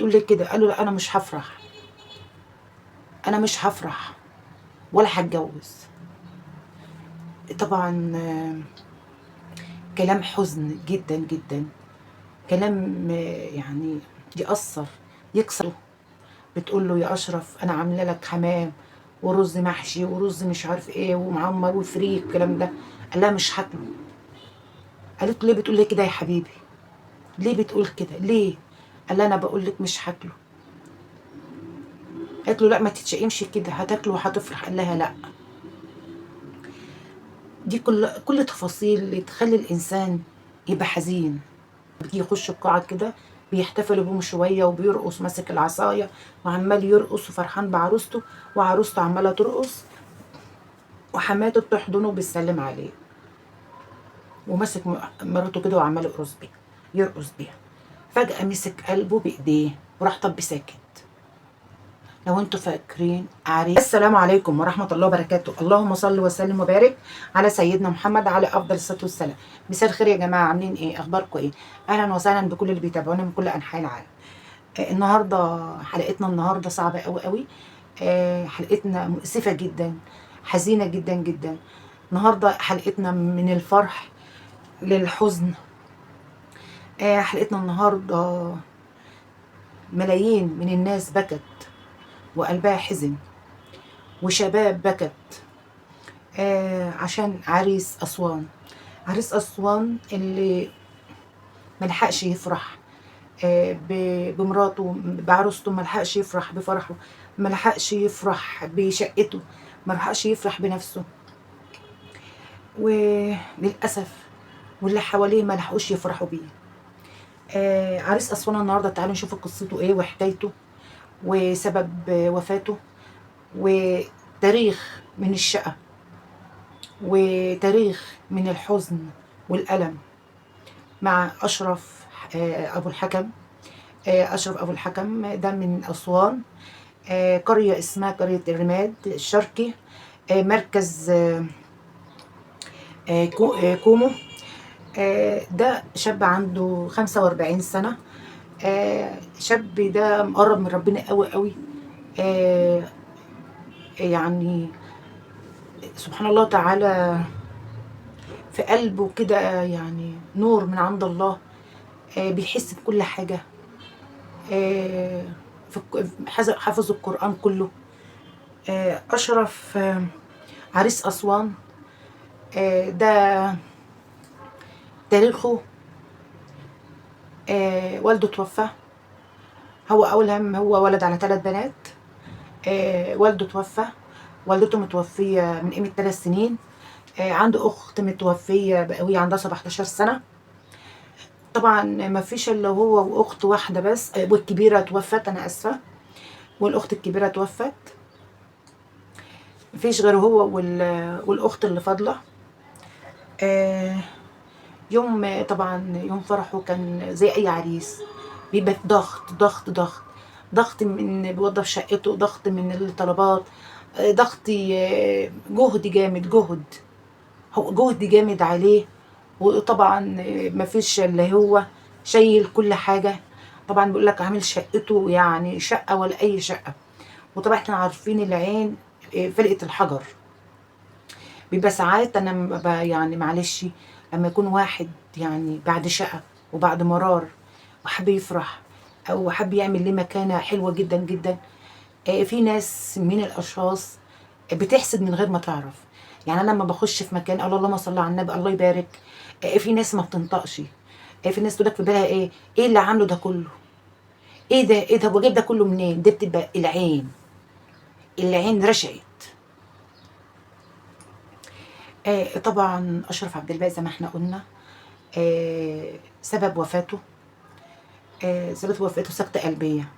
بتقول لي كده؟ قال له لا انا مش هفرح، انا مش هفرح ولا هتجوز. طبعا كلام حزن جدا جدا، كلام يعني يأثر يكسر. بتقول له يا اشرف انا عامله لك حمام ورز محشي ورز مش عارف ايه ومعمر وفريك الكلام ده. قال لها مش هاكله. قالت له ليه بتقول لي كده يا حبيبي؟ ليه بتقول كده ليه؟ قال لها انا بقول لك مش هاكله. قالت له لا ما تتشائمش كده، هتاكله وهتفرح. قال لها لا. دي كل تفاصيل اللي تخلي الانسان يبقى حزين. بيجي يخش القاعه كده بيحتفلوا بهم شويه وبيرقص ماسك العصايه وعمال يرقص وفرحان بعروسته، وعروسته عماله ترقص وحماته بتحضنه وبتسلم عليه، وماسك مراته كده وعمال يرقص بيها. فجأة مسك قلبه بإيديه وراح طب ساكت. لو انتوا فاكرين عريس. السلام عليكم ورحمة الله وبركاته. اللهم صل وسلم وبارك على سيدنا محمد على أفضل الصلاة والسلام. مساء الخير يا جماعة، عاملين ايه؟ أخباركم ايه؟ أهلا وسهلا بكل اللي بيتابعونا من كل أنحاء العالم. النهاردة حلقتنا النهاردة صعبة قوي قوي. حلقتنا مؤسفة جدا، حزينة جدا جدا. النهاردة حلقتنا من الفرح للحزن. حلقتنا النهاردة ملايين من الناس بكت وقلبها حزن، وشباب بكت عشان عريس أسوان. عريس أسوان اللي ملحقش يفرح بمراته بعروسته، ملحقش يفرح بفرحه، ملحقش يفرح بشقته، ملحقش يفرح بنفسه، وللأسف واللي حواليه ملحقوش يفرحوا بيه. عريس أسوان النهارده تعالوا نشوف قصته ايه وحكايته وسبب وفاته وتاريخ من الشقة وتاريخ من الحزن والألم مع أشرف أبو الحكم. أشرف أبو الحكم ده من أسوان، قرية اسمها قرية الرماد الشرقي، مركز كومو. ده شاب عنده 45 سنة. شاب ده مقرب من ربنا قوي قوي. يعني سبحان الله تعالى في قلبه كده يعني نور من عند الله. بيحس بكل حاجة. حافظ القرآن كله. أشرف عريس أسوان ده تاريخه والده توفى. هو أول هم هو ولد على 3 بنات. والده توفى، والدته متوفية من قيمة 3 سنين. عنده أخت متوفية وهي عندها 17 سنة. طبعا ما فيش إلا هو وأخت واحدة بس، والكبيرة توفت، أنا آسفة، والأخت الكبيرة توفت. مفيش غير هو والأخت اللي فاضلة. يوم طبعا يوم فرحه كان زي أي عريس، بيبقى ضغط ضغط ضغط، ضغط من بيوضب شقته، ضغط من الطلبات، ضغط جهد جامد، هو جهد جامد عليه. وطبعا مفيش اللي هو شايل كل حاجة. طبعا بيقول لك عامل شقته يعني شقة ولا أي شقة. وطبعا احنا عارفين العين فلقة الحجر. بيبقى ساعات أنا يعني معلش لما يكون واحد يعني بعد شقة وبعد مرار وحب يفرح أو حب يعمل ليه مكانة حلوة جدا جدا، في ناس من الأشخاص بتحسد من غير ما تعرف. يعني أنا لما بخش في مكان اللهم صل على النبي الله يبارك، في ناس ما بتنطقش. في ناس تقول لك في بالها ايه اللي عامله ده كله؟ ايه ده هو جايب ده كله منين؟ ده بتبقى العين رشقت. طبعا اشرف عبد الباقي زي ما احنا قلنا سبب وفاته سكتة قلبية.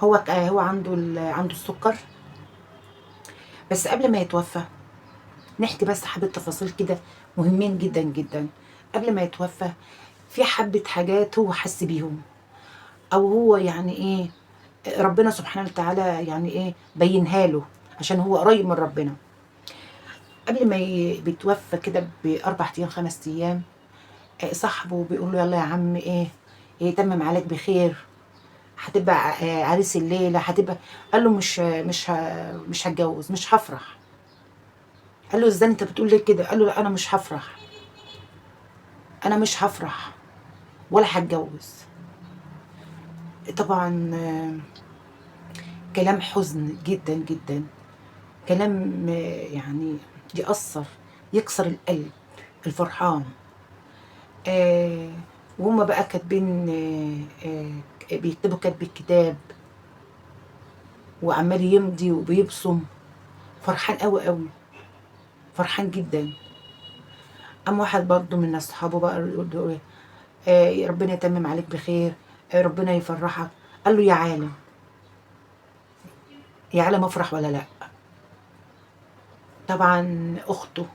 هو عنده السكر. بس قبل ما يتوفى نحكي بس حبة تفاصيل كده مهمين جدا جدا. قبل ما يتوفى في حبة حاجات هو حس بيهم، او هو يعني ايه ربنا سبحانه وتعالى يعني ايه بينها له عشان هو قريب من ربنا. قبل ما بيتوفى كده ب4 ايام 5 ايام، صاحبه بيقول له يلا يا عم ايه يتمم عليك بخير. هتبقى عريس الليله، هتبقى. قال له مش هتجوز، مش هفرح. قال له ازاي انت بتقول لي كده؟ قال له لا، انا مش هفرح، انا مش هفرح ولا هتجوز. طبعا كلام حزن جدا جدا، كلام يعني يأثر، يكسر القلب الفرحان. آه وهم بقى كاتبين، بيكتبوا كاتب الكتاب وعمال يمضي وبيبصم، فرحان قوي قوي، فرحان جدا. قام واحد برضو من اصحابه بقى يقول له ربنا يتمم عليك بخير، ربنا يفرحك. قال له يا عالم، يا عالم افرح ولا لا؟ طبعا اخته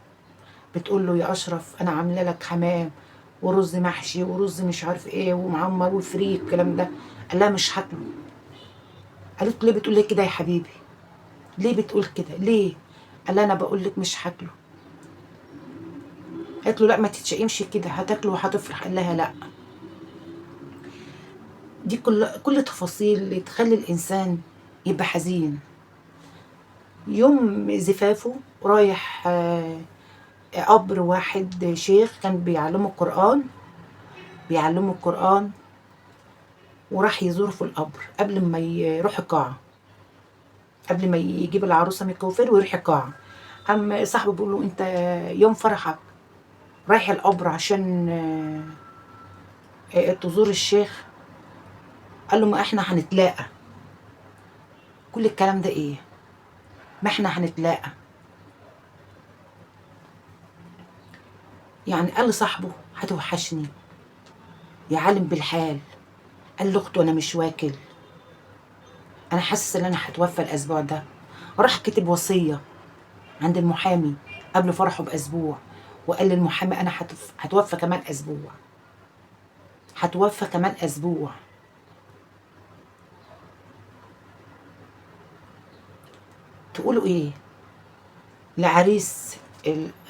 بتقول له يا اشرف انا عامله لك حمام ورز محشي ورز مش عارف ايه ومعمر وفريك الكلام ده. قال لها مش هاكله. قالت له ليه بتقول لي كده يا حبيبي؟ ليه بتقول كده ليه؟ قال لها انا بقول لك مش هاكله. قالت له لا ما تتشائمش كده، هتاكله وهتفرح. قال لها لا. دي كل تفاصيل اللي تخلي الانسان يبقى حزين. يوم زفافه رايح قبر واحد شيخ كان بيعلمه القرآن، بيعلمه القرآن، وراح يزوره في القبر قبل ما يروح القاعة، قبل ما يجيب العروسة من الكوافير ويروح القاعة. قام صاحبه بيقول له انت يوم فرحك رايح القبر عشان تزور الشيخ؟ قال له ما احنا هنتلاقى. كل الكلام ده ايه؟ ما احنا هنتلاقى. يعني قال لصاحبه هتوحشني يا عالم بالحال. قال لاخته انا مش واكل، انا حاسس ان انا هتوفى الاسبوع ده. راح كتب وصيه عند المحامي قبل فرحه باسبوع، وقال للمحامي انا هتوفى كمان اسبوع، هتوفى كمان اسبوع. تقولوا ايه لعريس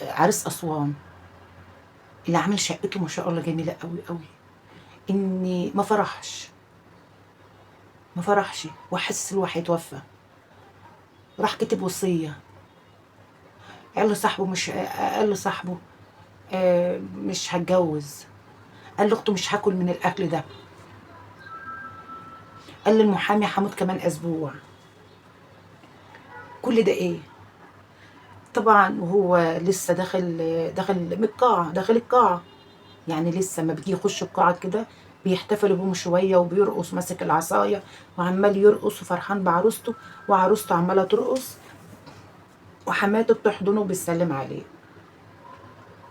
عريس اسوان اللي عامل شقته ما شاء الله جميله قوي قوي، اني ما فرحش وحس انه هيتوفى؟ راح كتب وصيه. قال لصاحبه مش هتجوز. قال لاخته مش هاكل من الاكل ده. قال للمحامي هموت كمان اسبوع. كل ده ايه؟ طبعا وهو لسه داخل من القاعه، داخل القاعه، يعني لسه ما بيجي يخش القاعه كده بيحتفلوا بهم شويه وبيرقص ماسك العصايه وعمال يرقص وفرحان بعروسته، وعروسته عماله ترقص، وحماته بتحضنه وبتسلم عليه،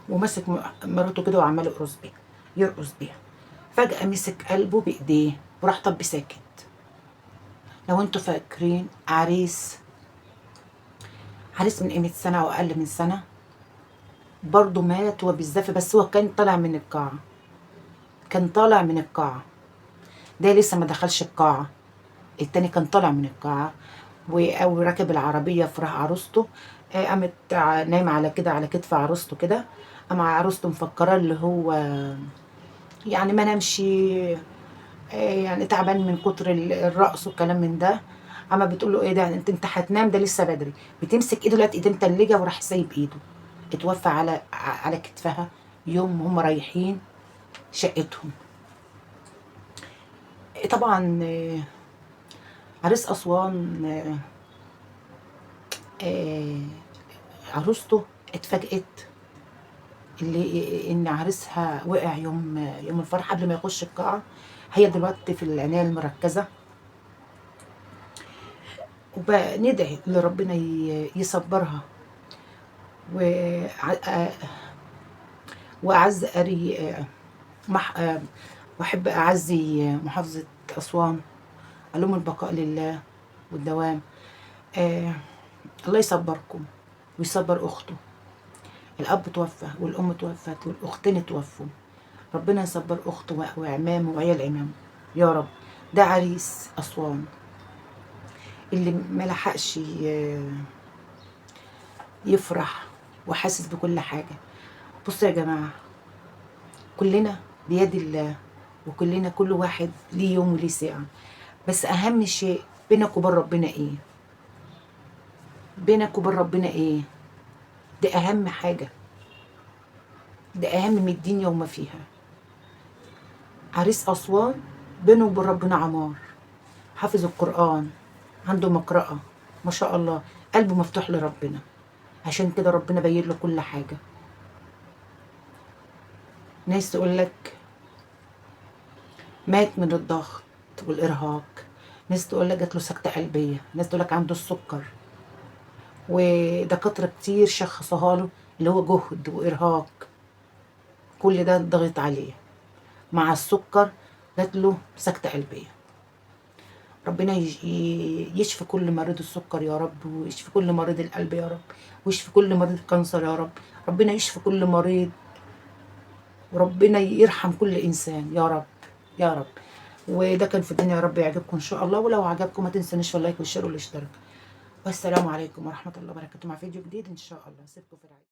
وماسك مراته كده وعمال يرقص بيها. فجأة مسك قلبه بإيديه وراح طب ساكت. لو انتوا فاكرين عريس من قيمة سنة أو أقل من سنة برضه مات وبالزفة، بس هو كان طالع من القاعة، كان طالع من القاعة. ده لسه ما دخلش القاعة، التاني كان طالع من القاعة أو راكب العربية في راح عروسته. قامت نايمة على كده على كتف عروسته كده. قام عروسته مفكرة اللي هو يعني ما نمشي، يعني تعبان من كتر الرقص والكلام من ده. اما بتقول له ايه ده انت هتنام؟ ده لسه بدري. بتمسك ايده لقت ايديه متلجه وراح سايب ايده. اتوفى على كتفها يوم هم رايحين شقتهم. طبعا عريس اسوان آه، عروسته اتفاجئت ان عريسها وقع يوم الفرح قبل ما يخش القاعه. هي دلوقتي في العنايه المركزه، وبندعي لربنا يصبرها. وأعز أري وأحب أعزي محافظة أسوان، ألوم البقاء لله والدوام. الله يصبركم ويصبر أخته. الأب توفى والأم توفت والأختين توفوا، ربنا يصبر أخته وعمامه وعيال عمامه يا رب. ده عريس أسوان اللي ملحقش يفرح وحاسس بكل حاجة. بصوا يا جماعة، كلنا بيد الله، وكلنا كل واحد ليه يوم وليه ساعة. بس اهم شيء بينك وبين ربنا ايه؟ بينك وبين ربنا ايه؟ ده اهم حاجة، ده اهم من الدنيا وما فيها. عريس اسوان بينه وبين ربنا عمار، حافظ القرآن، عنده مقرأة، ما شاء الله، قلبه مفتوح لربنا. عشان كده ربنا بين له كل حاجة. ناس تقول لك مات من الضغط والإرهاق، ناس تقول لك جات له سكتة قلبية، ناس تقول لك عنده السكر، ودكاترة كتير شخصوها له اللي هو جهد وإرهاق، كل ده ضغط عليه. مع السكر جات له سكتة قلبية. ربنا يشفي كل مريض السكر يا رب، ويشفي كل مريض القلب يا رب، ويشفي كل مريض الكانسر يا رب. ربنا يشفي كل مريض، وربنا يرحم كل إنسان يا رب، يا رب. وده كان في الدنيا، يا رب يعجبكم إن شاء الله. ولو عجبكم ما تنسونيش في اللايك والشير والاشتراك. والسلام عليكم ورحمة الله وبركاته، مع فيديو جديد إن شاء الله. سيبكم في رعاية